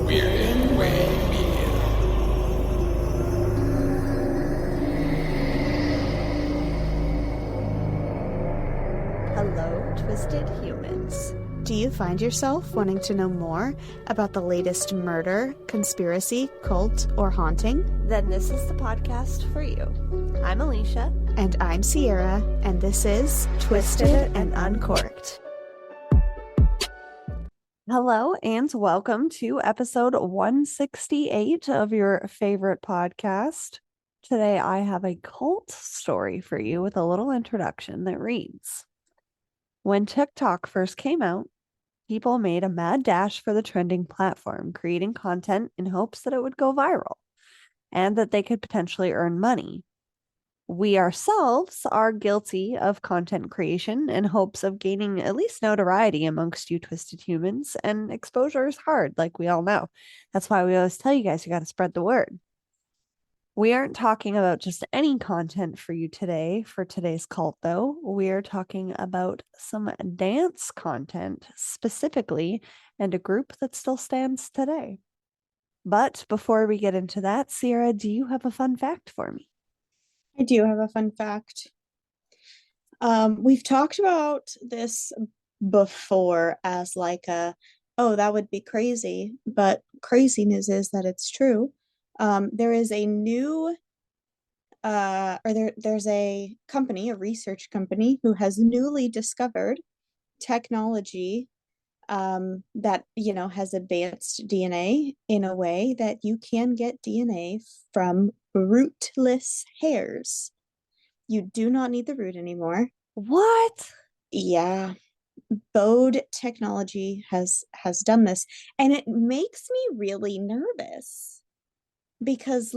We're in Way Media. Hello, twisted humans. Do you find yourself wanting to know more about the latest murder, conspiracy, cult, or haunting? Then this is the podcast for you. I'm Alecia. And I'm Sierra, and this is Twisted and Uncorked. Hello, and welcome to episode 168 of your favorite podcast. Today, I have a cult story for you with a little introduction that reads, when TikTok first came out, people made a mad dash for the trending platform, creating content in hopes that it would go viral and that they could potentially earn money. We ourselves are guilty of content creation in hopes of gaining at least notoriety amongst you twisted humans, and exposure is hard, like we all know. That's why we always tell you guys you got to spread the word. We aren't talking about just any content for you today, for today's cult, though. We are talking about some dance content specifically, and a group that still stands today. But before we get into that, Sierra, do you have a fun fact for me? I do have a fun fact. We've talked about this before as like oh, that would be crazy, but crazy news is that it's true. There is a new, there's a company, a research company, who has newly discovered technology that, has advanced DNA in a way that you can get DNA from rootless hairs. You do not need the root anymore. What? Yeah. Bode technology has done this, and it makes me really nervous because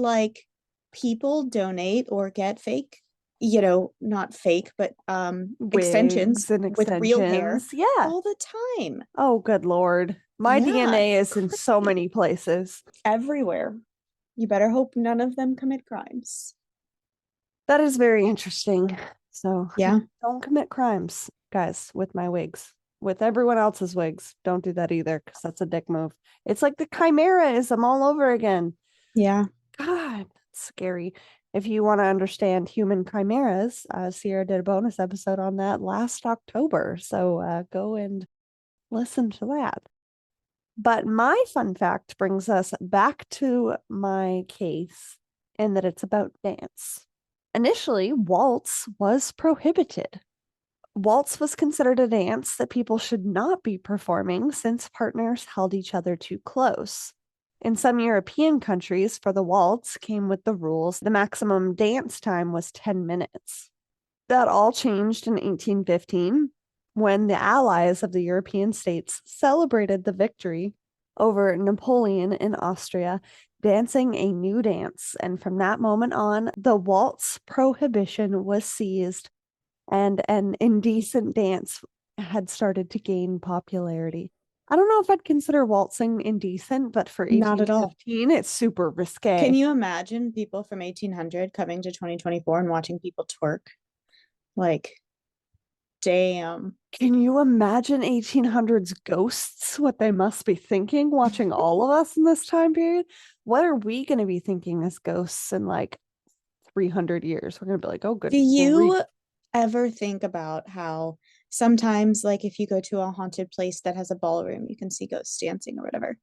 people donate or get fake, not fake, but extensions with real hair all the time. Oh, good Lord. My DNA is in so many places. Everywhere. You better hope none of them commit crimes. That is very interesting. So yeah, don't commit crimes, guys, with my wigs. With everyone else's wigs. Don't do that either, because that's a dick move. It's like the chimeraism all over again. Yeah. God, that's scary. If you want to understand human chimeras, Sierra did a bonus episode on that last October. So go and listen to that. But my fun fact brings us back to my case in that it's about dance. Initially, waltz was prohibited. Waltz was considered a dance that people should not be performing since partners held each other too close. In some European countries, for the waltz came with the rules. The maximum dance time was 10 minutes. That all changed in 1815 when the allies of the European states celebrated the victory over Napoleon in Austria, dancing a new dance. And from that moment on, the waltz prohibition was seized, and an indecent dance had started to gain popularity. I don't know if I'd consider waltzing indecent, but for 1815, it's super risque. Can you imagine people from 1800 coming to 2024 and watching people twerk? Damn. Can you imagine 1800s ghosts, what they must be thinking watching all of us in this time period? What are we going to be thinking as ghosts in 300 years? We're going to be like, oh, good. Do you ever think about how sometimes, if you go to a haunted place that has a ballroom, you can see ghosts dancing or whatever?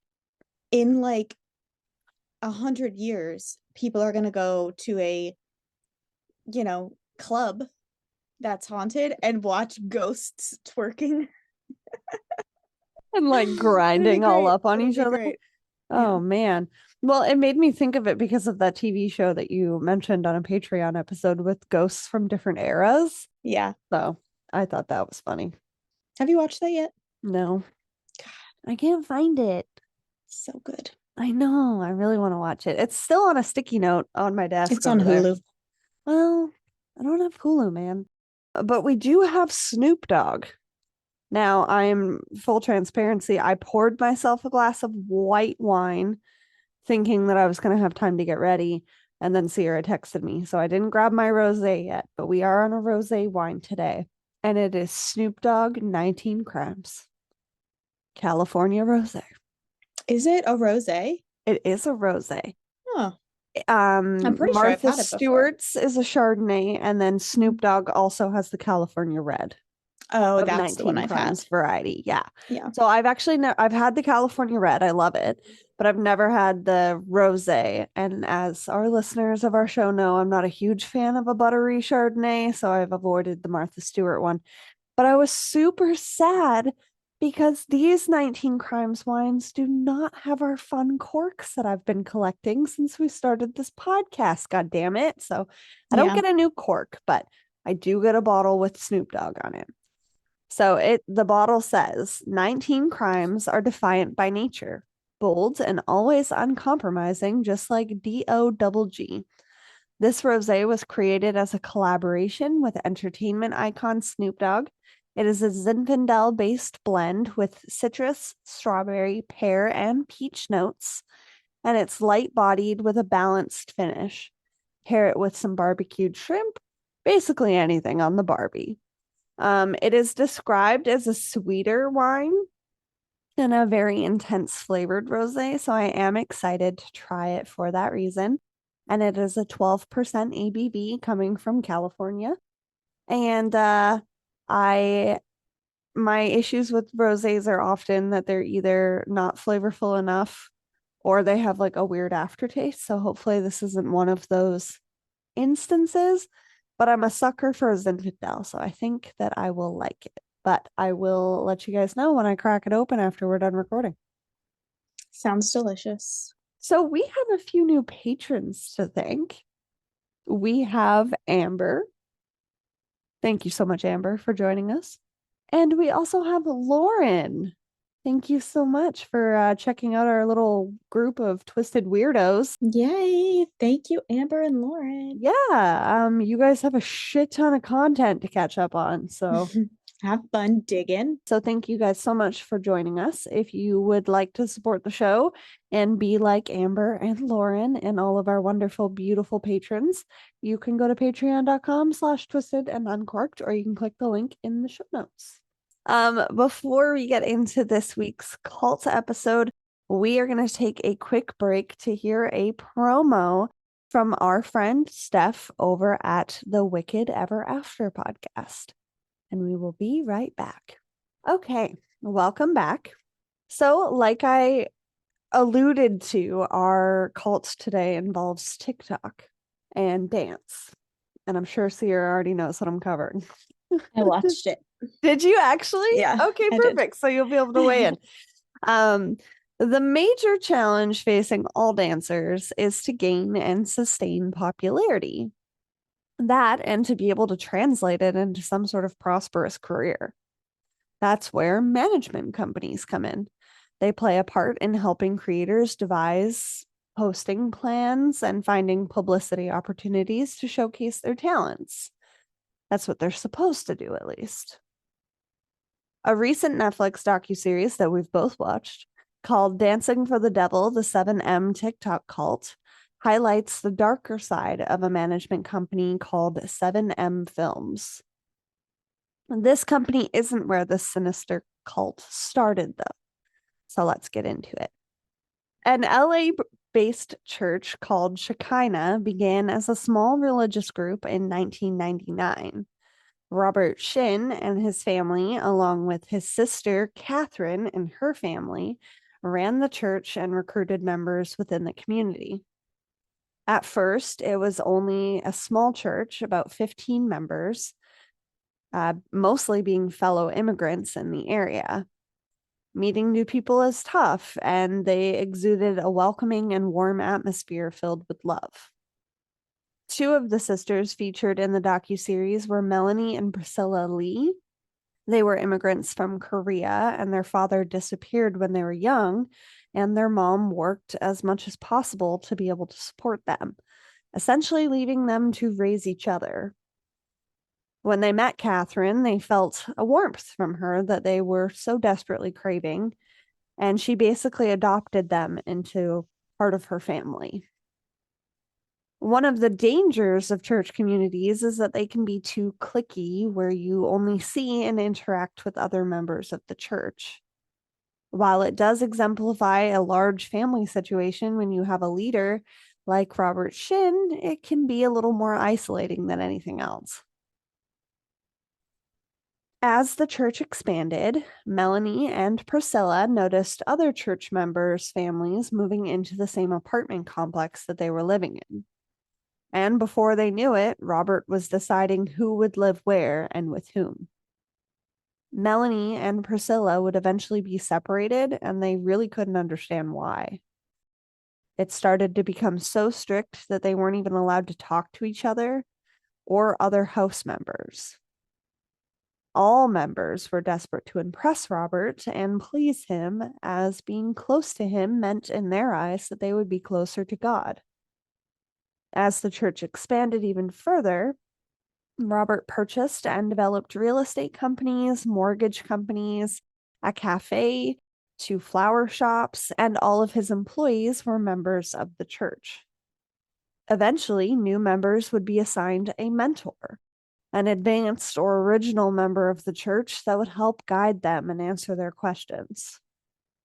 In 100 years, people are going to go to a, club that's haunted and watch ghosts twerking and grinding all up on each other. Great. Oh, man. Well, it made me think of it because of that TV show that you mentioned on a Patreon episode with ghosts from different eras. Yeah. So I thought that was funny. Have you watched that yet? No. God, I can't find it. So good. I know. I really want to watch it. It's still on a sticky note on my desk. It's on Hulu. Well, I don't have Hulu, man. But we do have Snoop Dogg. Now, I'm full transparency. I poured myself a glass of white wine thinking that I was going to have time to get ready. And then Sierra texted me. So I didn't grab my rosé yet, but we are on a rosé wine today. And it is Snoop Dogg 19 Crimes. California rosé. Is it a rosé? It is a rosé. Oh, I'm pretty sure I've Martha had it before. Stewart's is a Chardonnay, and then Snoop Dogg also has the California Red Oh, of that's the one 19 I've had. Crimes variety. Yeah. Yeah. So I've actually I've had the California Red. I love it, but I've never had the rosé. And as our listeners of our show know, I'm not a huge fan of a buttery Chardonnay, so I've avoided the Martha Stewart one. But I was super sad because these 19 Crimes wines do not have our fun corks that I've been collecting since we started this podcast. God damn it. So I don't get a new cork, but I do get a bottle with Snoop Dogg on it. So the bottle says 19 crimes are defiant by nature, bold and always uncompromising, just like DOGG. This rosé was created as a collaboration with entertainment icon Snoop Dogg. It is a Zinfandel-based blend with citrus, strawberry, pear, and peach notes, and it's light-bodied with a balanced finish. Pair it with some barbecued shrimp, basically anything on the Barbie. It is described as a sweeter wine and a very intense flavored rosé, so I am excited to try it for that reason. And it is a 12% ABV coming from California. And my issues with rosés are often that they're either not flavorful enough or they have like a weird aftertaste. So hopefully this isn't one of those instances, but I'm a sucker for a Zinfandel, so I think that I will like it. But I will let you guys know when I crack it open after we're done recording. Sounds delicious. So we have a few new patrons to thank. We have Amber. Thank you so much, Amber, for joining us. And we also have Lauren. Thank you so much for checking out our little group of twisted weirdos. Yay. Thank you, Amber and Lauren. Yeah, you guys have a shit ton of content to catch up on, so have fun digging. So thank you guys so much for joining us. If you would like to support the show and be like Amber and Lauren and all of our wonderful, beautiful patrons, you can go to patreon.com/twisted and uncorked, or you can click the link in the show notes. Before we get into this week's cult episode, we are going to take a quick break to hear a promo from our friend Steph over at the Wicked Ever After podcast. And we will be right back. Okay, welcome back. So, like I alluded to, our cult today involves TikTok and dance. And I'm sure Sierra already knows what I'm covering. I watched it. Did you actually? Yeah. Okay, perfect. So you'll be able to weigh in. The major challenge facing all dancers is to gain and sustain popularity. That and to be able to translate it into some sort of prosperous career. That's where management companies come in. They play a part in helping creators devise posting plans and finding publicity opportunities to showcase their talents. That's what they're supposed to do, at least. A recent Netflix docuseries that we've both watched, called Dancing for the Devil, the 7M TikTok Cult, highlights the darker side of a management company called 7M Films. This company isn't where the sinister cult started, though. So let's get into it. An LA-based church called Shekinah began as a small religious group in 1999. Robert Shin and his family, along with his sister Catherine and her family, ran the church and recruited members within the community. At first, it was only a small church, about 15 members, mostly being fellow immigrants in the area. Meeting new people is tough, and they exuded a welcoming and warm atmosphere filled with love. Two of the sisters featured in the docuseries were Melanie and Priscilla Lee. They were immigrants from Korea, and their father disappeared when they were young, and their mom worked as much as possible to be able to support them, essentially leaving them to raise each other. When they met Catherine, they felt a warmth from her that they were so desperately craving, and she basically adopted them into part of her family. One of the dangers of church communities is that they can be too cliquey, where you only see and interact with other members of the church. While it does exemplify a large family situation when you have a leader like Robert Shin, it can be a little more isolating than anything else. As the church expanded, Melanie and Priscilla noticed other church members' families moving into the same apartment complex that they were living in. And before they knew it, Robert was deciding who would live where and with whom. Melanie and Priscilla would eventually be separated, and they really couldn't understand why. It started to become so strict that they weren't even allowed to talk to each other or other house members. All members were desperate to impress Robert and please him, as being close to him meant in their eyes that they would be closer to God. As the church expanded even further, Robert purchased and developed real estate companies, mortgage companies, a cafe, 2 flower shops, and all of his employees were members of the church. Eventually, new members would be assigned a mentor, an advanced or original member of the church that would help guide them and answer their questions.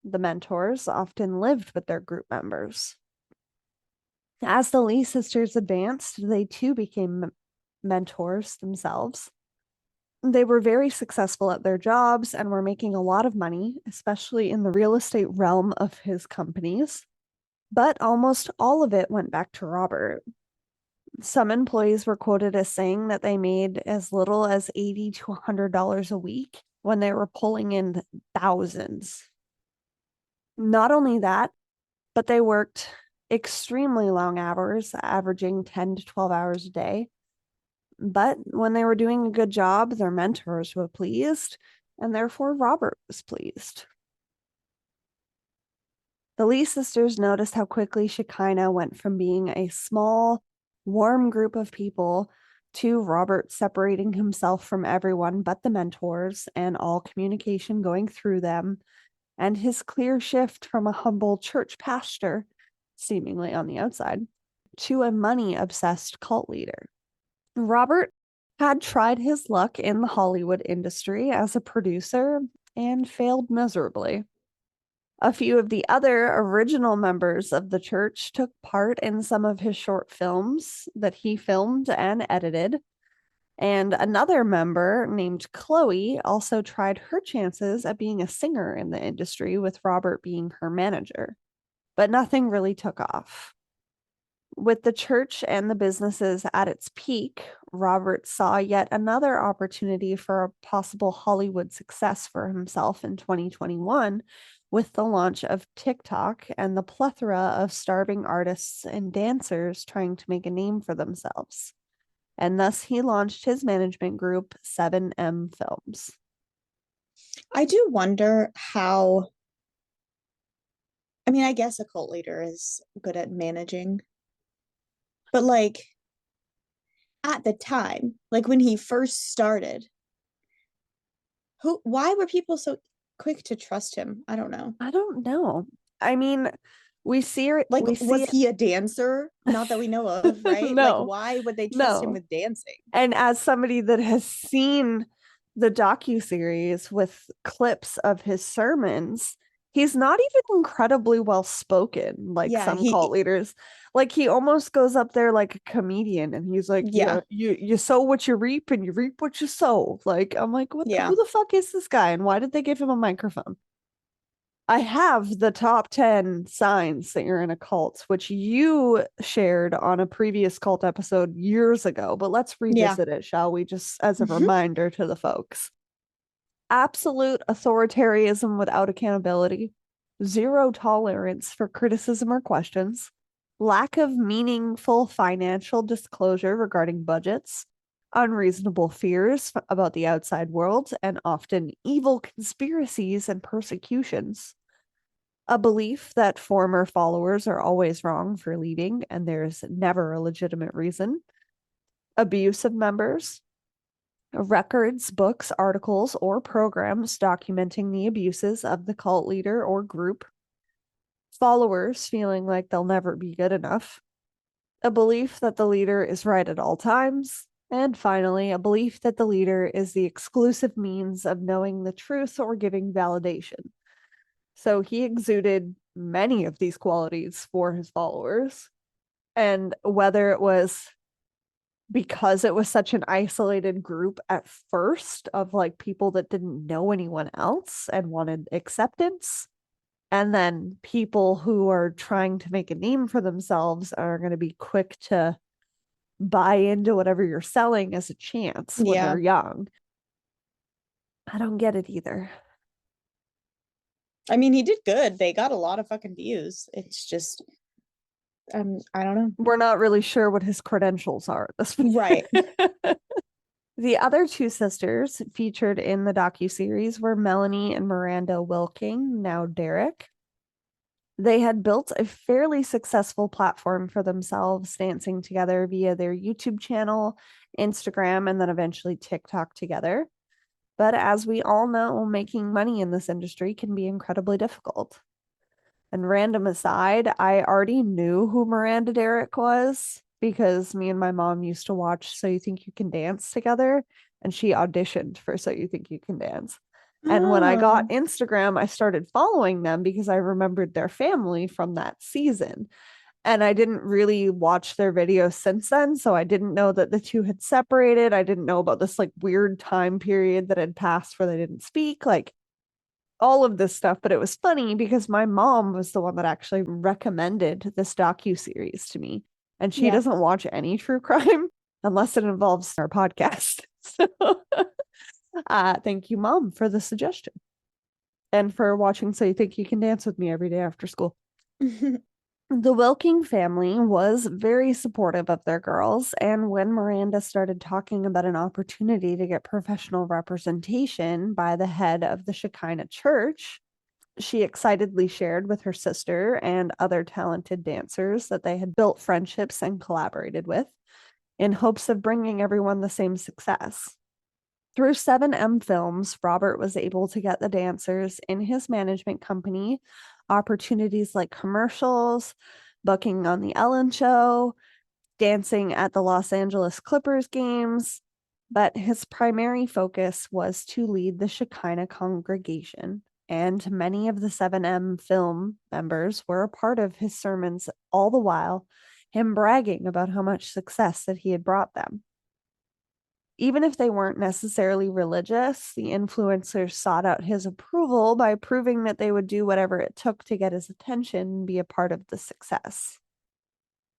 The mentors often lived with their group members. As the Lee sisters advanced, they too became mentors themselves. They were very successful at their jobs and were making a lot of money, especially in the real estate realm of his companies. But almost all of it went back to Robert. Some employees were quoted as saying that they made as little as $80 to $100 a week when they were pulling in thousands. Not only that, but they worked extremely long hours, averaging 10 to 12 hours a day. But when they were doing a good job, their mentors were pleased, and therefore Robert was pleased. The Lee sisters noticed how quickly Shekinah went from being a small, warm group of people to Robert separating himself from everyone but the mentors and all communication going through them, and his clear shift from a humble church pastor, seemingly on the outside, to a money-obsessed cult leader. Robert had tried his luck in the Hollywood industry as a producer and failed miserably. A few of the other original members of the church took part in some of his short films that he filmed and edited. And another member named Chloe also tried her chances at being a singer in the industry, with Robert being her manager. But nothing really took off. With the church and the businesses at its peak, Robert saw yet another opportunity for a possible Hollywood success for himself in 2021 with the launch of TikTok and the plethora of starving artists and dancers trying to make a name for themselves. And thus he launched his management group, 7M Films. I do wonder how, I mean, I guess a cult leader is good at managing, but like at the time, like when he first started, why were people so quick to trust him? I don't know. I don't know. I mean, we see it. Like, was it. he a dancer? Not that we know of, right? No. Like, why would they trust him with dancing? And as somebody that has seen the docuseries with clips of his sermons, he's not even incredibly well spoken like some cult leaders. Like, he almost goes up there like a comedian and he's like, you sow what you reap and you reap what you sow. Like, I'm like, who the fuck is this guy and why did they give him a microphone? I have the top 10 signs that you're in a cult, which you shared on a previous cult episode years ago, but let's revisit it, shall we? Just as a reminder to the folks. Absolute authoritarianism without accountability, zero tolerance for criticism or questions, lack of meaningful financial disclosure regarding budgets, unreasonable fears about the outside world, and often evil conspiracies and persecutions. A belief that former followers are always wrong for leaving and there's never a legitimate reason. Abuse of members. Records, books, articles, or programs documenting the abuses of the cult leader or group. Followers feeling like they'll never be good enough. A belief that the leader is right at all times. And finally, a belief that the leader is the exclusive means of knowing the truth or giving validation. So he exuded many of these qualities for his followers. And whether it was because it was such an isolated group at first of like people that didn't know anyone else and wanted acceptance, and then people who are trying to make a name for themselves are going to be quick to buy into whatever you're selling as a chance when they're young. I don't get it either. I mean, he did good. They got a lot of fucking views. It's just, I don't know. We're not really sure what his credentials are at this point. Right. The other two sisters featured in the docuseries were Melanie and Miranda Wilking, now Derek. They had built a fairly successful platform for themselves, dancing together via their YouTube channel, Instagram, and then eventually TikTok together. But as we all know, making money in this industry can be incredibly difficult. And random aside, I already knew who Miranda Derrick was because me and my mom used to watch So You Think You Can Dance together, and she auditioned for So You Think You Can Dance. And when I got Instagram, I started following them because I remembered their family from that season. And I didn't really watch their videos since then. So I didn't know that the two had separated. I didn't know about this like weird time period that had passed where they didn't speak, like all of this stuff. But it was funny because my mom was the one that actually recommended this docuseries to me. And she doesn't watch any true crime unless it involves our podcast. So thank you, Mom, for the suggestion. And for watching So You Think You Can Dance with me every day after school. The Wilking family was very supportive of their girls, and when Miranda started talking about an opportunity to get professional representation by the head of the Shekinah Church, she excitedly shared with her sister and other talented dancers that they had built friendships and collaborated with in hopes of bringing everyone the same success. Through 7M Films, Robert was able to get the dancers in his management company opportunities like commercials, booking on The Ellen Show, dancing at the Los Angeles Clippers games, but his primary focus was to lead the Shekinah congregation, and many of the 7M Film members were a part of his sermons, all the while him bragging about how much success that he had brought them. Even if they weren't necessarily religious, the influencers sought out his approval by proving that they would do whatever it took to get his attention and be a part of the success.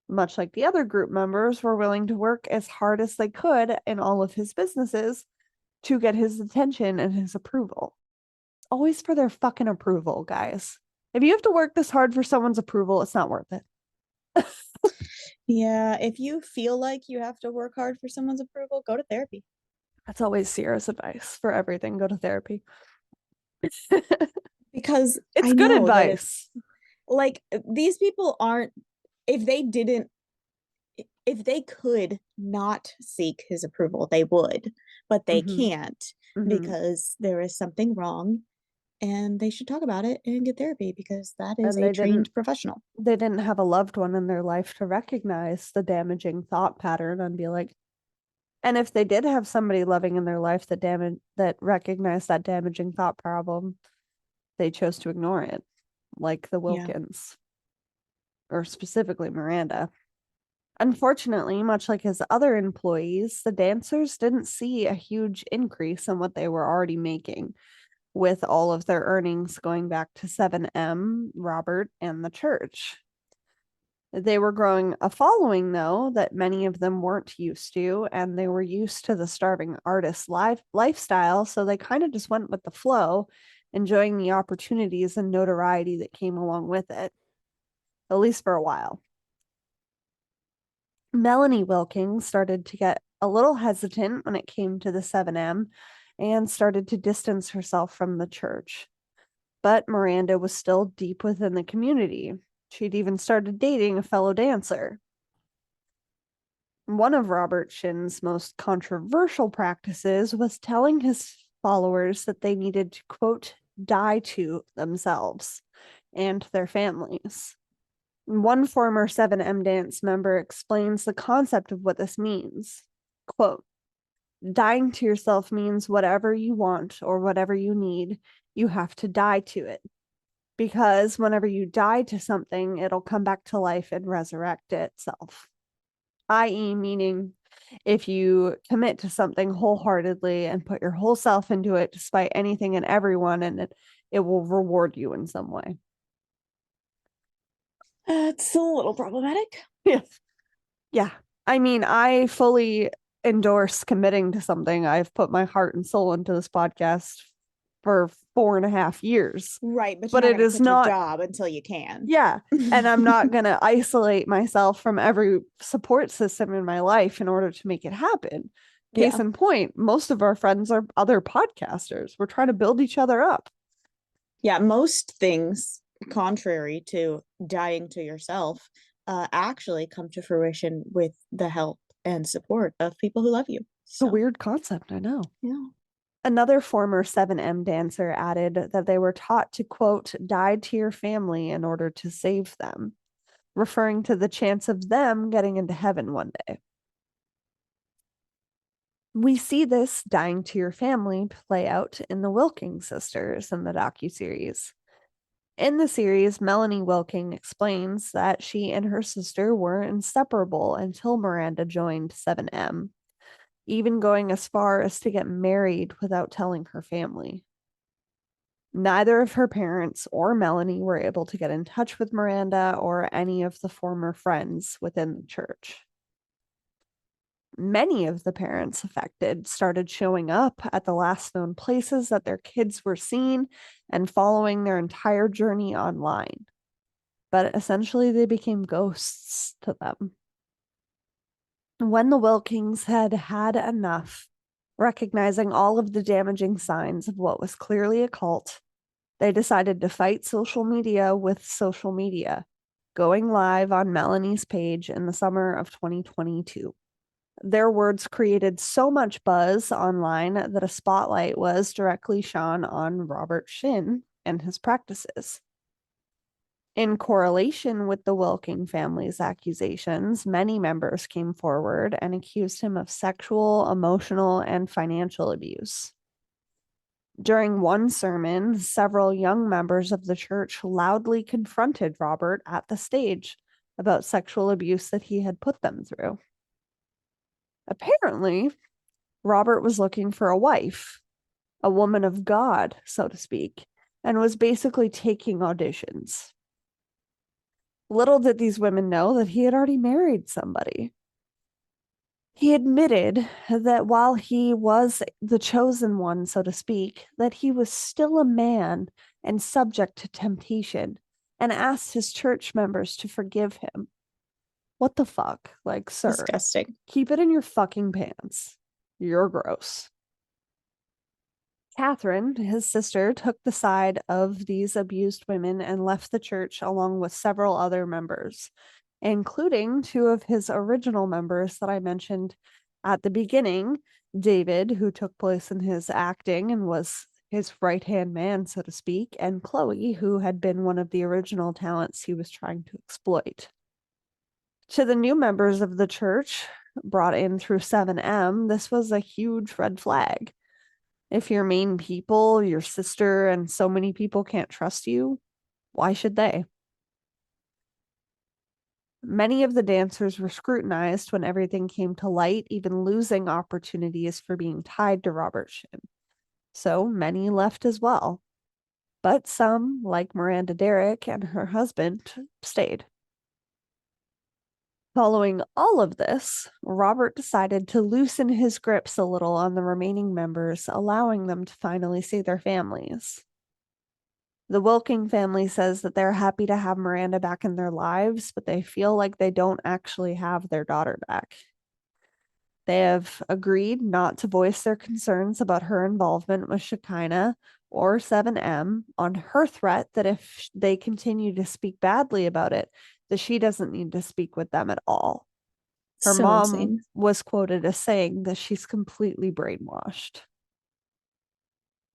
Much like the other group members were willing to work as hard as they could in all of his businesses to get his attention and his approval. It's always for their fucking approval, guys. If you have to work this hard for someone's approval, it's not worth it. Yeah, if you feel like you have to work hard for someone's approval, go to therapy. That's always Sierra's advice for everything. Go to therapy. Because it's good advice. Like, these people aren't, if they could not seek his approval, they would, but they can't because there is something wrong. And they should talk about it and get therapy because that is a trained professional. They didn't have a loved one in their life to recognize the damaging thought pattern and be like, and if they did have somebody loving in their life that recognized that damaging thought problem, they chose to ignore it, like the Wilkins, or specifically Miranda. Unfortunately, much like his other employees, the dancers didn't see a huge increase in what they were already making, with all of their earnings going back to 7M, Robert, and the church. They were growing a following, though, that many of them weren't used to, and they were used to the starving artist lifestyle, so they kind of just went with the flow, enjoying the opportunities and notoriety that came along with it, at least for a while. Melanie Wilking started to get a little hesitant when it came to the 7M, and started to distance herself from the church. But Miranda was still deep within the community. She'd even started dating a fellow dancer. One of Robert Shin's most controversial practices was telling his followers that they needed to, quote, die to themselves and their families. One former 7M dance member explains the concept of what this means. Quote, dying to yourself means whatever you want or whatever you need, you have to die to it. because whenever you die to something, it'll come back to life and resurrect itself. I.e., meaning if you commit to something wholeheartedly and put your whole self into it despite anything and everyone, and it will reward you in some way. It's a little problematic. Yeah. I mean, I fully endorse committing to something. I've put my heart and soul into this podcast for 4.5 years. Right, but But you're it not is gonna quit not your job until you can. Yeah. And I'm not going to isolate myself from every support system in my life in order to make it happen. Case in point, most of our friends are other podcasters. We're trying to build each other up. Yeah, most things, contrary to dying to yourself, actually come to fruition with the help and support of people who love you. It's a weird concept, I know. Yeah. Another former 7M dancer added that they were taught to, quote, die to your family in order to save them, referring to the chance of them getting into heaven one day. We see this dying to your family play out in the Wilking sisters in the docuseries. In the series, Melanie Wilking explains that she and her sister were inseparable until Miranda joined 7M, even going as far as to get married without telling her family. Neither of her parents or Melanie were able to get in touch with Miranda or any of the former friends within the church. Many of the parents affected started showing up at the last known places that their kids were seen and following their entire journey online. But essentially, they became ghosts to them. When the Wilkings had had enough, recognizing all of the damaging signs of what was clearly a cult, they decided to fight social media with social media, going live on Melanie's page in the summer of 2022. Their words created so much buzz online that a spotlight was directly shone on Robert Shin and his practices. In correlation with the Wilking family's accusations, many members came forward and accused him of sexual, emotional, and financial abuse. During one sermon, several young members of the church loudly confronted Robert at the stage about sexual abuse that he had put them through. Apparently, Robert was looking for a wife, a woman of God, so to speak, and was basically taking auditions. Little did these women know that he had already married somebody. He admitted that while he was the chosen one, so to speak, that he was still a man and subject to temptation, and asked his church members to forgive him. What the fuck? Like, sir, disgusting. Keep it in your fucking pants. You're gross. Catherine, his sister, took the side of these abused women and left the church along with several other members, including 2 of his original members that I mentioned at the beginning, David, who took place in his acting and was his right-hand man, so to speak, and Chloe, who had been one of the original talents he was trying to exploit. To the new members of the church brought in through 7M, this was a huge red flag. If your main people, your sister, and so many people can't trust you, why should they? Many of the dancers were scrutinized when everything came to light, even losing opportunities for being tied to Robert Shin. So many left as well. But some, like Miranda Derrick and her husband, stayed. Following all of this, Robert decided to loosen his grips a little on the remaining members, allowing them to finally see their families. The Wilking family says that they're happy to have Miranda back in their lives, but they feel like they don't actually have their daughter back. They have agreed not to voice their concerns about her involvement with Shekinah or 7M on her threat that if they continue to speak badly about it, that she doesn't need to speak with them at all. Her mom was quoted as saying that she's completely brainwashed.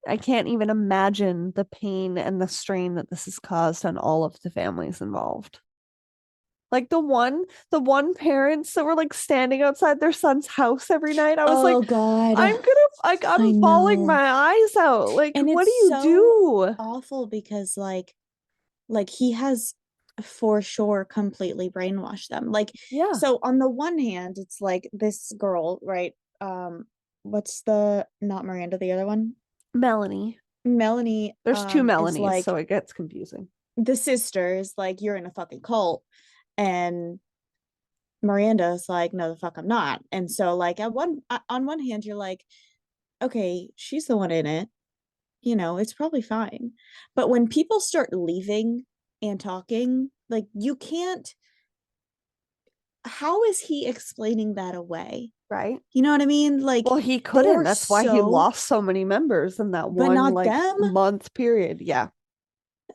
I can't even imagine the pain and the strain that this has caused on all of the families involved. Like the one parents that were like standing outside their son's house every night. I was like, God, I'm bawling my eyes out. Like, and what do it's you so do? awful because like like he has for sure completely brainwashed them. Like, Yeah. so on the one hand, it's like this girl, right? What's the, not Miranda, the other one? Melanie. Melanie. There's two Is Melanies, like so it gets confusing. the sister is like, you're in a fucking cult, and Miranda's like, no, the fuck, I'm not. And so, like, on one hand, you're like, okay, she's the one in it, you know, it's probably fine. But when people start leaving and talking, like, you can't. How is he explaining that away? Right. You know what I mean? Like, Well, he they couldn't. are That's why he so, lost so many members in that but one not like them. month period. Yeah.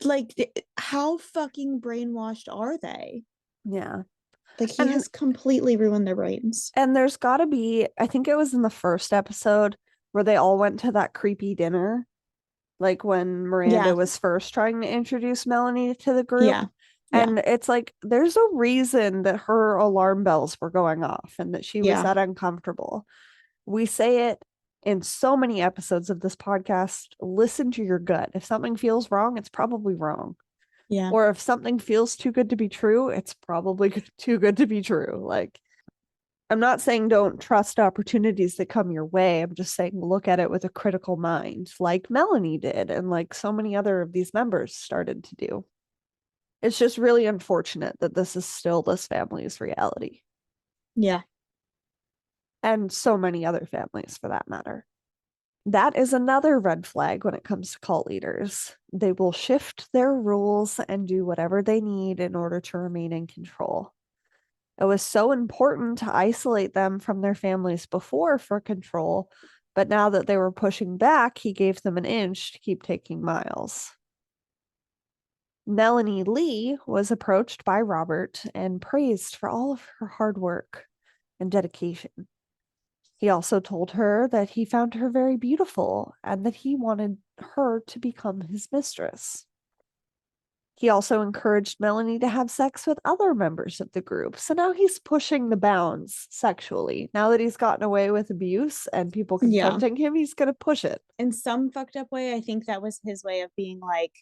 Like, how fucking brainwashed are they? Yeah. Like, he And has completely ruined their brains. and there's got to be, I think it was in the first episode where they all went to that creepy dinner, like when Miranda Yeah, was first trying to introduce Melanie to the group. yeah, yeah, And it's like there's a reason that her alarm bells were going off and that she was yeah, that uncomfortable. We say it in so many episodes of this podcast. Listen to your gut. If something feels wrong, it's probably wrong. yeah, Or if something feels too good to be true, it's probably too good to be true. Like, I'm not saying don't trust opportunities that come your way. I'm just saying look at it with a critical mind, like Melanie did, and like so many other of these members started to do. It's just really unfortunate that this is still this family's reality, yeah. and so many other families for that matter. That is another red flag when it comes to cult leaders. They will shift their rules and do whatever they need in order to remain in control. It was so important to isolate them from their families before for control, but now that they were pushing back, he gave them an inch to keep taking miles. Melanie Lee was approached by Robert and praised for all of her hard work and dedication. He also told her that he found her very beautiful and that he wanted her to become his mistress. He also encouraged Melanie to have sex with other members of the group. So now he's pushing the bounds sexually. Now that he's gotten away with abuse and people Yeah. confronting him, he's going to push it. In some fucked up way, I think that was his way of being like,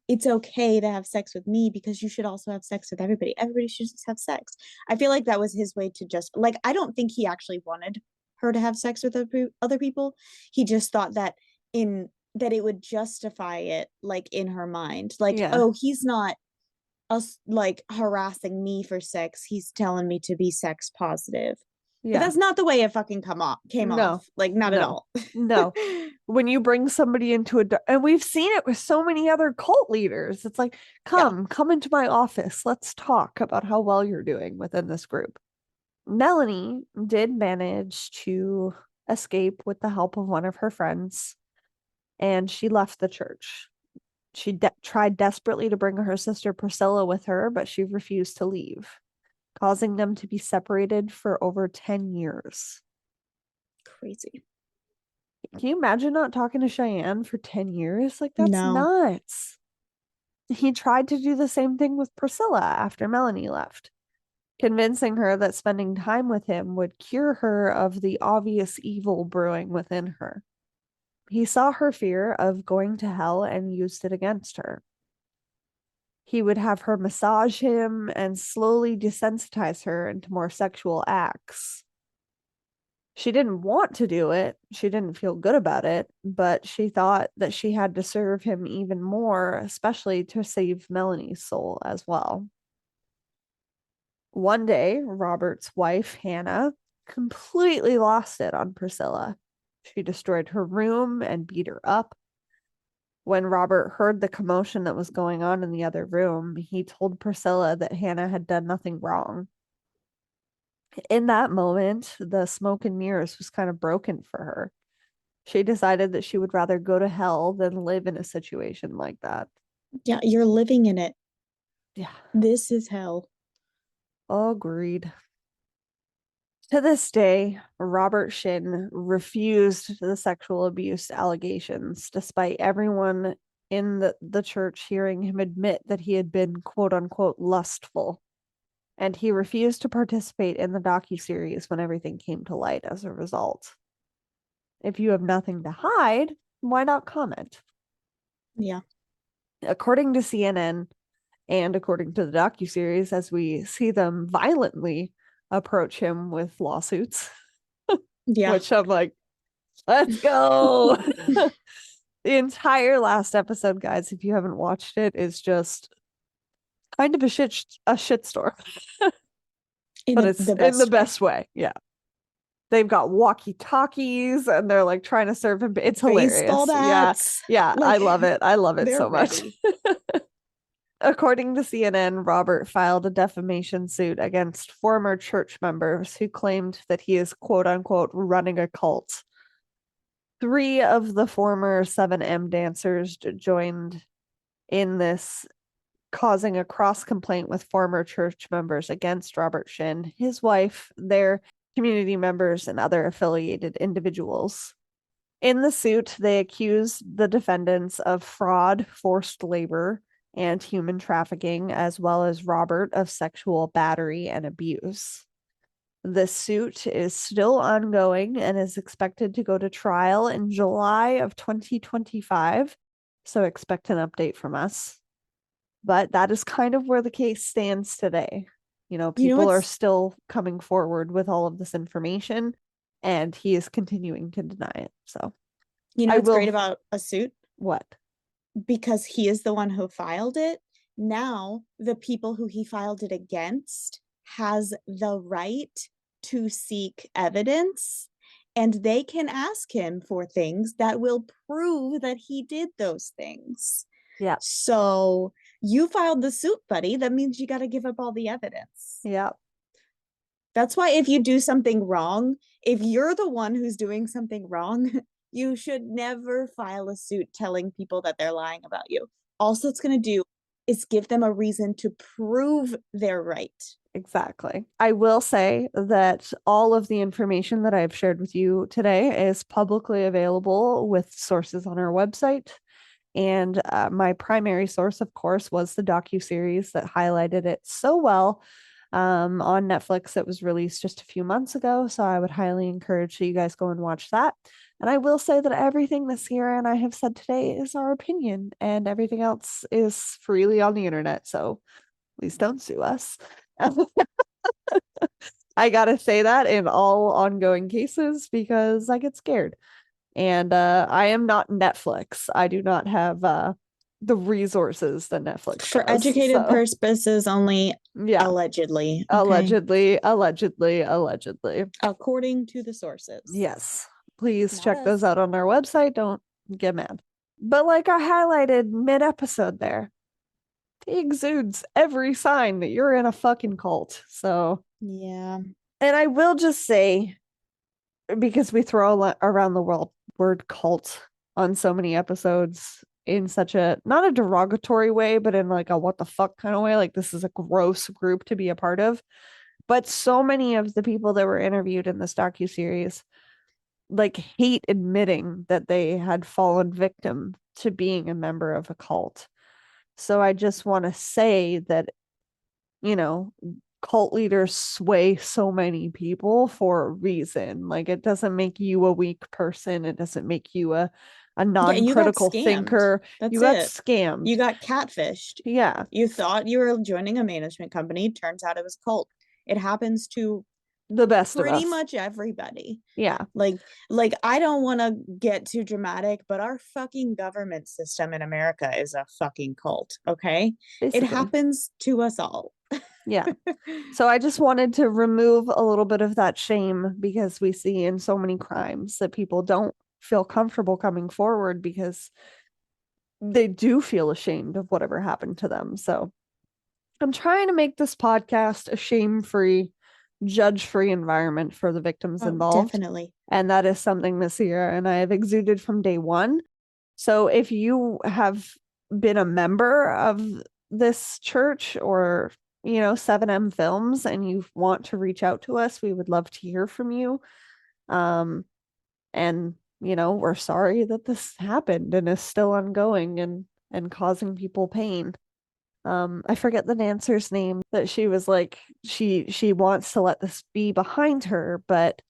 it's okay to have sex with me because you should also have sex with everybody. Everybody should just have sex. I feel like that was his way to just, like, I don't think he actually wanted her to have sex with other people. He just thought that that it would justify it, like, in her mind, like, Yeah. oh, he's not us like harassing me for sex, he's telling me to be sex positive. But Yeah. that's not the way it fucking came No. off. Like, not at No. all. No. When you bring somebody into and we've seen it with so many other cult leaders, it's like, come into my office. Let's talk about how well you're doing within this group. Melanie did manage to escape with the help of one of her friends, and she left the church. She tried desperately to bring her sister Priscilla with her, but she refused to leave, causing them to be separated for over 10 years. Crazy. Can you imagine not talking to Cheyenne for 10 years? Like, that's No. nuts. He tried to do the same thing with Priscilla after Melanie left, convincing her that spending time with him would cure her of the obvious evil brewing within her. He saw her fear of going to hell and used it against her. He would have her massage him and slowly desensitize her into more sexual acts. She didn't want to do it. She didn't feel good about it, but she thought that she had to serve him even more, especially to save Melanie's soul as well. One day, Robert's wife, Hannah, completely lost it on Priscilla. She destroyed her room and beat her up. When Robert heard the commotion that was going on in the other room, he told Priscilla that Hannah had done nothing wrong. In that moment, the smoke and mirrors was kind of broken for her. She decided that she would rather go to hell than live in a situation like that. Yeah, you're living in it. Yeah. This is hell. Agreed. To this day, Robert Shin refused the sexual abuse allegations, despite everyone in the church hearing him admit that he had been quote unquote lustful. And he refused to participate in the docuseries when everything came to light as a result. If you have nothing to hide, why not comment? Yeah. According to CNN and according to the docuseries, as we see them violently approach him with lawsuits, Yeah. which I'm like, let's go. The entire last episode, guys, if you haven't watched it, is just kind of a shitstorm. But it's in the best way. Yeah. They've got walkie-talkies and they're like trying to serve him. It's hilarious. Baseball bats. Yeah. Like, I love it. I love it so much. ready. According to CNN, Robert filed a defamation suit against former church members who claimed that he is quote unquote running a cult. 3 of the former 7M dancers joined in this, causing a cross complaint with former church members against Robert Shin, his wife, their community members, and other affiliated individuals. In the suit, they accuse the defendants of fraud, forced labor, and human trafficking, as well as Robert of sexual battery and abuse. The suit is still ongoing and is expected to go to trial in July of 2025, so expect an update from us. But that is kind of where the case stands today. People are still coming forward with all of this information, and he is continuing to deny it. So, what's great about a suit? What? Because he is the one who filed it. Now, the people who he filed it against has the right to seek evidence, and they can ask him for things that will prove that he did those things. Yeah. So you filed the suit, buddy. That means you got to give up all the evidence. Yeah. That's why if you do something wrong, if you're the one who's doing something wrong, you should never file a suit telling people that they're lying about you. All it's going to do is give them a reason to prove they're right. Exactly. I will say that all of the information that I've shared with you today is publicly available with sources on our website. And my primary source, of course, was the docuseries that highlighted it so well on Netflix. It was released just a few months ago, so I would highly encourage you guys go and watch that. And I will say that everything that Sierra and I have said today is our opinion, and everything else is freely on the internet, so please don't sue us. I gotta say that in all ongoing cases because I get scared. And I am not Netflix. I do not have the resources that Netflix for does, educated purposes only. Yeah. Allegedly. Okay? Allegedly. According to the sources. Yes. Please Not check us. those out on our website. Don't get mad. But like I highlighted mid-episode there, he exudes every sign that you're in a fucking cult. So yeah. And I will just say, because we throw around the word cult on so many episodes in such a, not a derogatory way, but in like a what the fuck kind of way, like this is a gross group to be a part of. But so many of the people that were interviewed in this docuseries like hate admitting that they had fallen victim to being a member of a cult. So I just want to say that, cult leaders sway so many people for a reason. Like it doesn't make you a weak person. It doesn't make you a non-critical thinker. You got scammed. You got catfished. Yeah. You thought you were joining a management company. Turns out it was cult. It happens to the best of us. Pretty much everybody. Yeah. Like I don't want to get too dramatic, but our fucking government system in America is a fucking cult, okay? Basically. It happens to us all. Yeah. So I just wanted to remove a little bit of that shame because we see in so many crimes that people don't feel comfortable coming forward because they do feel ashamed of whatever happened to them. So I'm trying to make this podcast a shame-free, judge-free environment for the victims involved. Definitely. And that is something that Sierra and I have exuded from day one. So if you have been a member of this church or, 7M Films and you want to reach out to us, we would love to hear from you. And, we're sorry that this happened and is still ongoing and causing people pain. I forget the dancer's name, that she was like, she wants to let this be behind her, but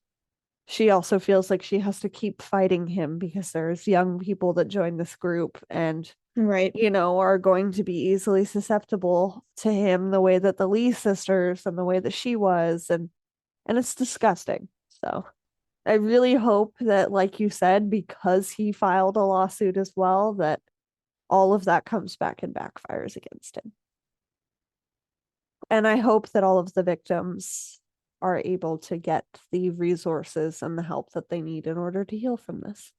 she also feels like she has to keep fighting him because there's young people that join this group and, Right. you know, are going to be easily susceptible to him the way that the Lee sisters and the way that she was. And it's disgusting. So I really hope that, like you said, because he filed a lawsuit as well, that all of that comes back and backfires against him. And I hope that all of the victims are able to get the resources and the help that they need in order to heal from this.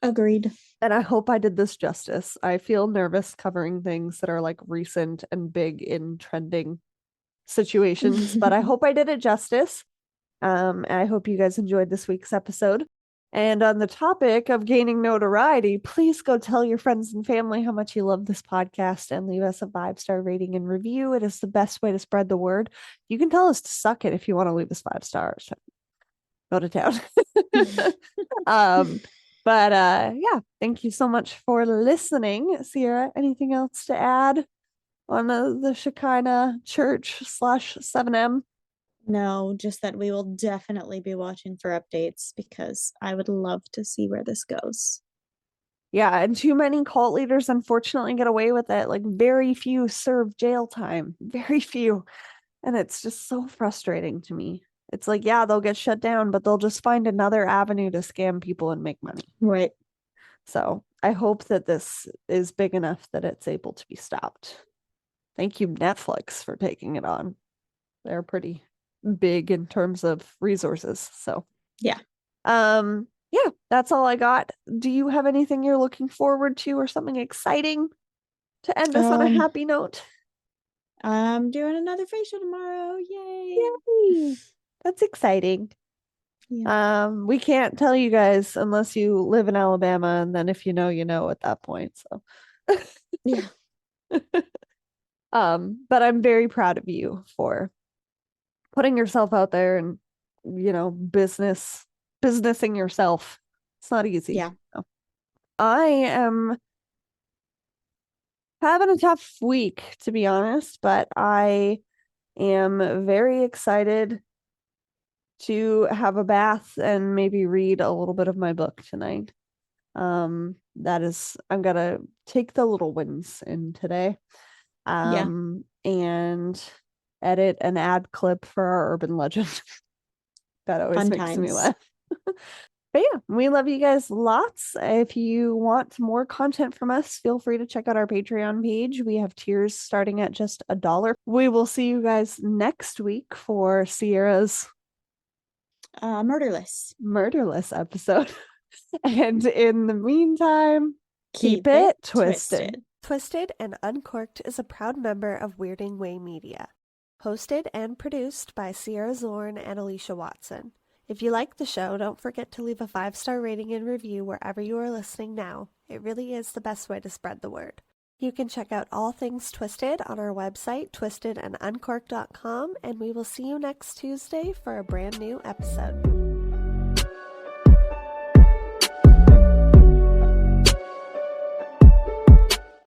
Agreed. And I hope I did this justice. I feel nervous covering things that are like recent and big in trending situations, but I hope I did it justice. I hope you guys enjoyed this week's episode. And on the topic of gaining notoriety, please go tell your friends and family how much you love this podcast and leave us a 5-star rating and review. It is the best way to spread the word. You can tell us to suck it if you want to leave us 5 stars. Go to town. Yeah, thank you so much for listening. Sierra, anything else to add on the Shekinah Church /7M? No, just that we will definitely be watching for updates because I would love to see where this goes. Yeah, and too many cult leaders unfortunately get away with it. Like very few serve jail time. Very few. And it's just so frustrating to me. It's like, yeah, they'll get shut down, but they'll just find another avenue to scam people and make money. Right. So I hope that this is big enough that it's able to be stopped. Thank you, Netflix, for taking it on. They're pretty big in terms of resources. So yeah. Yeah, that's all I got. Do you have anything you're looking forward to or something exciting to end us on a happy note? I'm doing another facial tomorrow. Yay. Yay. That's exciting. Yeah. We can't tell you guys unless you live in Alabama, and then if you know at that point. So yeah. But I'm very proud of you for putting yourself out there and, you know, businessing yourself. It's not easy. Yeah. So. I am having a tough week, to be honest, but I am very excited to have a bath and maybe read a little bit of my book tonight. I'm gonna take the little wins in today. And edit an ad clip for our urban legend. That always Fun makes times. me laugh. But yeah, we love you guys lots. If you want more content from us, feel free to check out our Patreon page. We have tiers starting at just $1. We will see you guys next week for Sierra's murderless episode. And in the meantime, keep it twisted. Twisted and Uncorked is a proud member of Weirding Way Media. Hosted and produced by Sierra Zorn and Alecia Watson. If you like the show, don't forget to leave a 5-star rating and review wherever you are listening now. It really is the best way to spread the word. You can check out all things Twisted on our website, twistedanduncorked.com, and we will see you next Tuesday for a brand new episode.